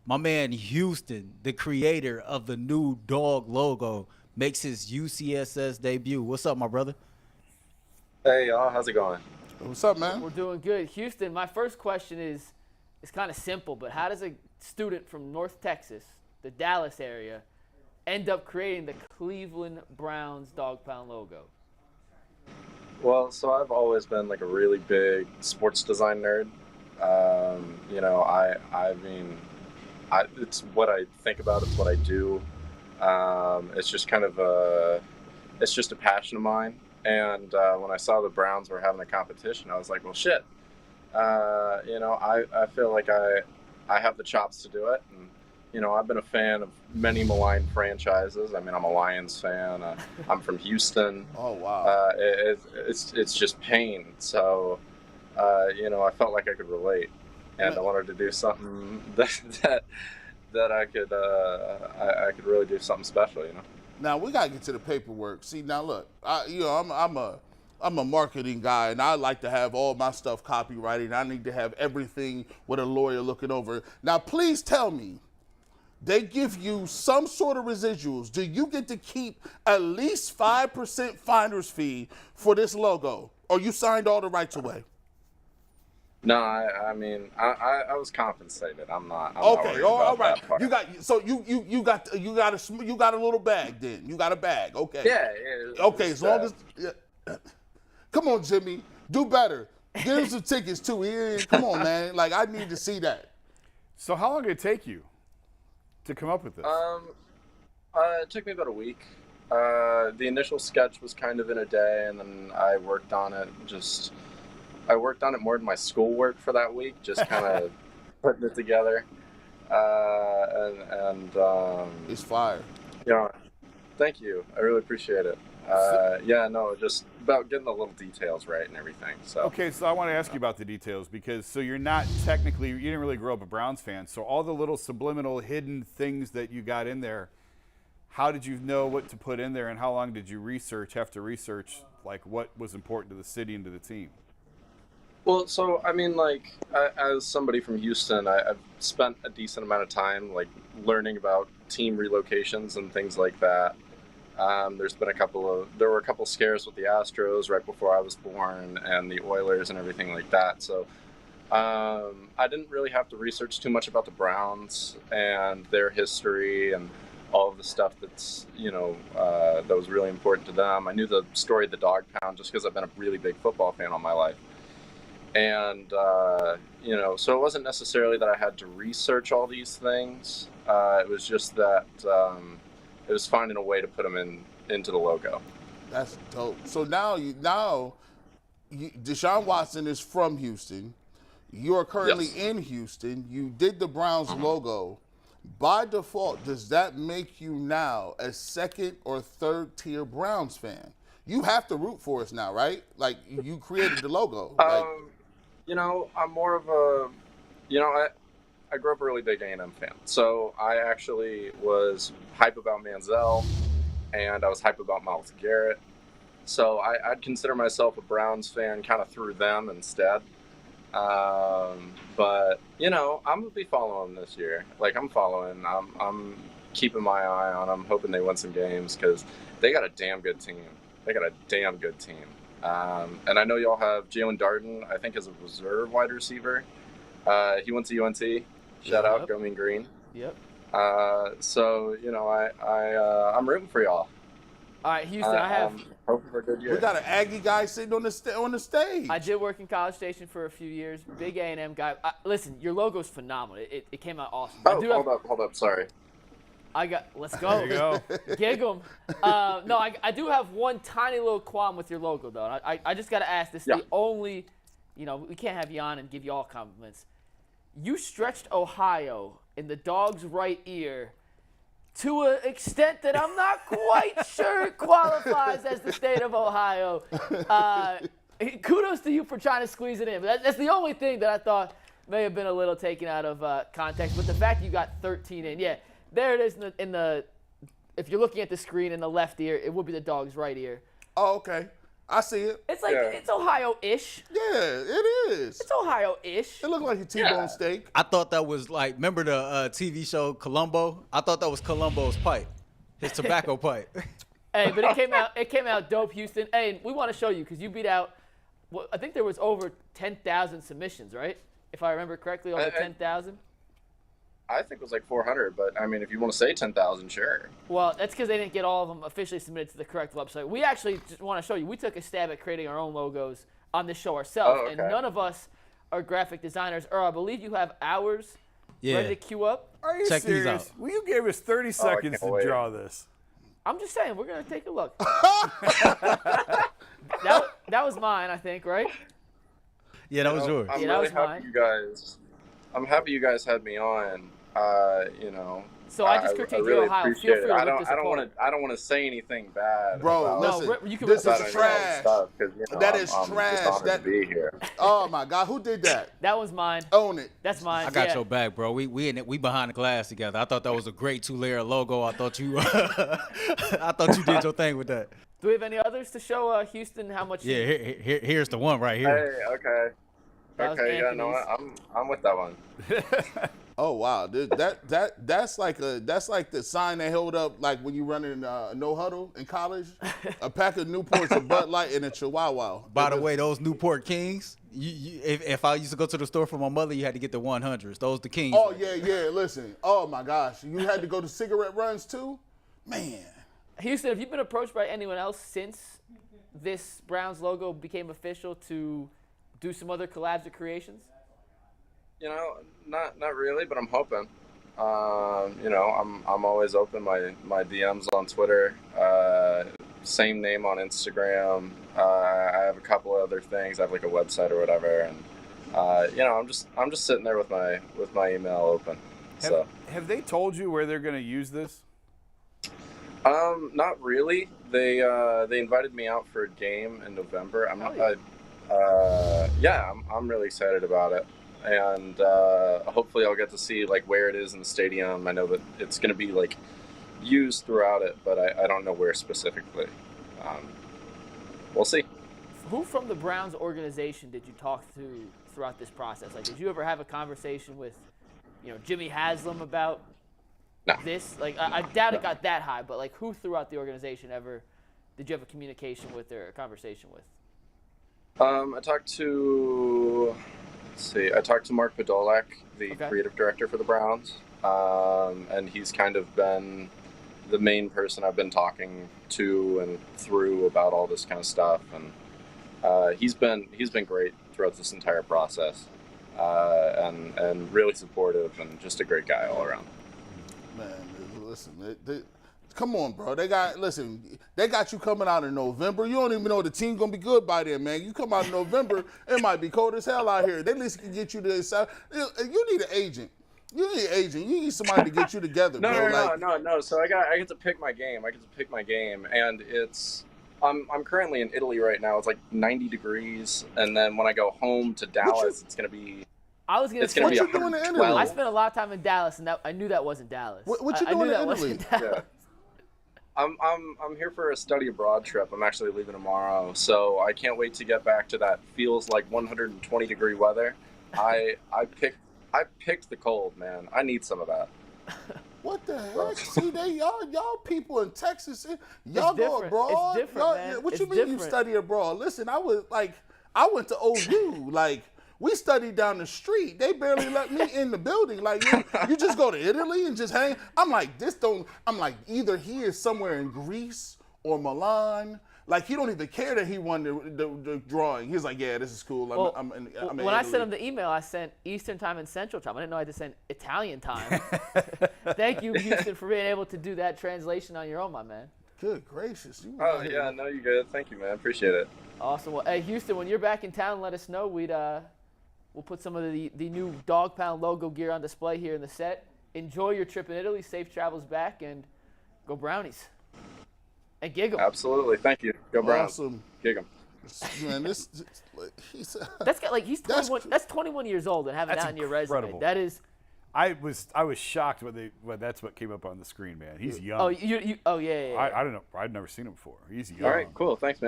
My man Houston, the creator of the new dog logo, makes his UCSS debut. What's up, my brother? Hey, y'all. How's it going? What's up, man? We're doing good. Houston, my first question is kind of simple, but how does a student from North Texas, the Dallas area, end up creating the Cleveland Browns Dog Pound logo? Well, so I've always been like a really big sports design nerd. You know, it's what I think about. It's what I do. It's just kind of it's just a passion of mine. And when I saw the Browns were having a competition, I was like, well, shit. You know, I feel like I have the chops to do it. And, you know, I've been a fan of many maligned franchises. I mean, I'm a Lions fan. I'm from Houston. Oh, wow. It's just pain. So, you know, I felt like I could relate. And I wanted to do something that I could really do something special, you know. Now we gotta get to the paperwork. See, now look, I'm a marketing guy, and I like to have all my stuff copyrighted. I need to have everything with a lawyer looking over. Now, please tell me, they give you some sort of residuals. Do you get to keep at least 5% finder's fee for this logo, or you signed all the rights away? No, I mean, I was compensated. I'm not. Okay, all right. That part. You got a little bag then. You got a bag. Okay. Yeah. Okay, as long as. Yeah. Come on, Jimmy, do better. Get him some tickets too. Come on, man. Like, I need to see that. So how long did it take you to come up with this? It took me about a week. The initial sketch was kind of in a day, and then I worked on it more than my schoolwork for that week, just kind of putting it together. It's fire. You know, thank you. I really appreciate it. Just about getting the little details right and everything. So Okay, so I want to ask you about the details because you're not technically, you didn't really grow up a Browns fan. So all the little subliminal hidden things that you got in there, how did you know what to put in there, and how long did you have to research like what was important to the city and to the team? Well, so, I mean, like, as somebody from Houston, I've spent a decent amount of time, like, learning about team relocations and things like that. There were a couple scares with the Astros right before I was born, and the Oilers and everything like that. So, I didn't really have to research too much about the Browns and their history and all of the stuff that's, you know, that was really important to them. I knew the story of the Dog Pound just because I've been a really big football fan all my life. And, you know, so it wasn't necessarily that I had to research all these things. It was just that it was finding a way to put them into the logo. That's dope. So now Deshaun Watson is from Houston. You are currently in Houston. You did the Browns logo. By default, does that make you now a second or third tier Browns fan? You have to root for us now, right? Like, you created the logo. You know, I'm more of a, you know, I grew up a really big A&M fan. So I actually was hype about Manziel, and I was hype about Myles Garrett. So I'd consider myself a Browns fan kind of through them instead. But, you know, I'm going to be following them this year. Like, I'm keeping my eye on them, hoping they win some games because they got a damn good team. And I know y'all have Jalen Darden, I think, as a reserve wide receiver. He went to UNT. Shout out, Go Mean Green. Yep. So, you know, I'm rooting for y'all. All right, Houston, I have. Hoping for a good year. We got an Aggie guy sitting on the stage. I did work in College Station for a few years. Big A&M guy. Listen, your logo's phenomenal. It came out awesome. Hold up. Sorry. Let's go. There you go. Gig 'em. No, I do have one tiny little qualm with your logo, though. I just got to ask this. The only, you know, we can't have you on and give you all compliments. You stretched Ohio in the dog's right ear to an extent that I'm not quite sure it qualifies as the state of Ohio. Kudos to you for trying to squeeze it in. But that's the only thing that I thought may have been a little taken out of context. But the fact you got 13 in, yeah. There it is if you're looking at the screen in the left ear, it would be the dog's right ear. Oh, okay. I see it. It's like it's Ohio-ish. Yeah, it is. It's Ohio-ish. It looked like a T-bone steak. I thought that was like, remember the TV show Columbo? I thought that was Columbo's pipe, his tobacco pipe. Hey, but it came out dope, Houston. Hey, we want to show you because you beat out. Well, I think there was over 10,000 submissions, right? If I remember correctly, over 10,000. I think it was like 400, but I mean, if you want to say 10,000, sure. Well, that's because they didn't get all of them officially submitted to the correct website. We actually just want to show you. We took a stab at creating our own logos on this show ourselves, and none of us are graphic designers. Or I believe you have ours ready to queue up. Are you Check these serious? out. Well, you gave us 30 seconds to draw this. I'm just saying, we're gonna take a look. that was mine, I think, right? Yeah, that was yours. I'm Yeah, that really was happy mine. you guys. I'm happy you guys had me on. You know. So I just critiqued really you, Ohio. Feel appreciate free to it. look I don't want to say anything bad. Bro, about listen, you can this rip is this trash. stuff, 'cause, you know, That is I'm trash. Just honored That- to be here. Oh my God, who did that? That was mine. Own it. That's mine. I got yeah. your back, bro. We behind the glass together. I thought that was a great 2-layer logo. I thought you did your thing with that. Do we have any others to show Houston how much? Yeah, here's the one right here. Hey, okay. That was Okay, yeah, no, Anthony's. I'm with that one. Oh wow, dude, that's like the sign they hold up like when you run in no huddle in college, a pack of Newports, a Bud Light, and a Chihuahua. By the way, those Newport Kings, if I used to go to the store for my mother, you had to get the 100s. Those the Kings. Oh yeah, listen. Oh my gosh, you had to go to cigarette runs too, man. Houston, have you been approached by anyone else since this Browns logo became official to do some other collabs or creations? You know, not really, but I'm hoping. You know, I'm always open. My DMs on Twitter, same name on Instagram. I have a couple other things. I have like a website or whatever, and you know, I'm just sitting there with my email open. Have they told you where they're going to use this? Not really. They invited me out for a game in November. I'm really excited about it. And hopefully I'll get to see like where it is in the stadium. I know that it's going to be like used throughout it, but I don't know where specifically. We'll see. Who from the Browns organization did you talk to throughout this process? Like, did you ever have a conversation with, Jimmy Haslam about this? Like, I doubt it got that high, but like, who throughout the organization ever did you have a communication with or a conversation with? I talked to Mark Podolak, the creative director for the Browns, and he's kind of been the main person I've been talking to and through about all this kind of stuff, and he's been great throughout this entire process, and really supportive and just a great guy all around. Man, listen, come on, bro. They got you coming out in November. You don't even know the team's gonna be good by then, man. You come out in November, it might be cold as hell out here. They at least can get you to the south. You need an agent. You need somebody to get you together, bro. No. So I get to pick my game. And I'm currently in Italy right now. It's like 90 degrees, and then when I go home to Dallas, it's gonna be. I was gonna say, what you doing in Italy? I spent a lot of time in Dallas, and I knew that wasn't Dallas. What you doing in Italy? Yeah. I'm here for a study abroad trip. I'm actually leaving tomorrow, so I can't wait to get back to that feels like 120 degree weather. I picked the cold, man. I need some of that. What the heck? See, y'all people in Texas, y'all go abroad. It's different, man. What It's you mean different. you study abroad? Listen, I went to OU. Like, we studied down the street. They barely let me in the building. Like, you just go to Italy and just hang. I'm like, either he is somewhere in Greece or Milan. Like, he don't even care that he won the drawing. He's like, yeah, this is cool. I'm in when I Italy. sent him the email, I sent Eastern time and Central time. I didn't know I had to send Italian time. Thank you, Houston, for being able to do that translation on your own, my man. Good gracious. Oh yeah, no, you're good. Thank you, man. Appreciate it. Awesome. Well, hey, Houston, when you're back in town, let us know. We'll put some of the new Dog Pound logo gear on display here in the set. Enjoy your trip in Italy. Safe travels back, and go Brownies. And gig 'em. Absolutely. Thank you. Go Browns. Awesome. Gig 'em. Man, he's He's 21. That's 21 years old and having That's that on your incredible. resume. That is. I was shocked when that's what came up on the screen, man. He's young. Oh, yeah. I don't know. I'd never seen him before. He's young. All right. Cool. Thanks, man.